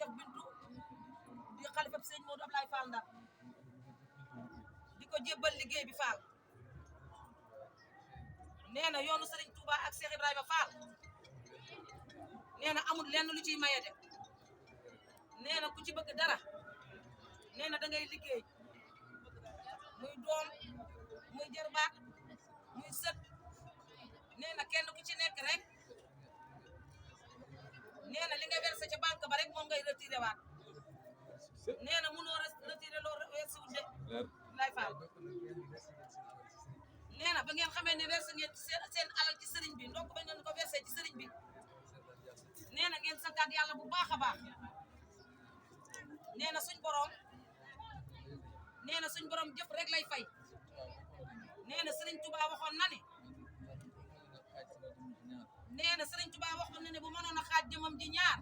Cheikh Bintou di xalifa sëñ Modou Ablaye Fall Ndar di ko jébbal liggéey bi Fall nee na yoonu Serigne Touba ak Cheikh Ibrahima Fall nee na amul lenn lu ciy maye de nee na ku ci bëgg dara nee na da ngay liggéey muy doom muy jarbaat muy sët nee na kenn ku ci nekk rek nee na li nga versé ca banque ba rek moom ngay retiré waat nee na mënoo retiré loo versé wul de lay Fall nee na ba ngeen xamee ne versé ngeen seen alal ci sëriñ bi ndokk ba ngeen ko versé ci sëriñ bi nee na ngeen santaat yàlla bu baax a baax nee na suñ borom jëf rek lay fay nee na sëriñ Touba waxoon na ne nee na sëriñ Touba waxoon na ne bu mënoon a xaaj jëmam ji ñaar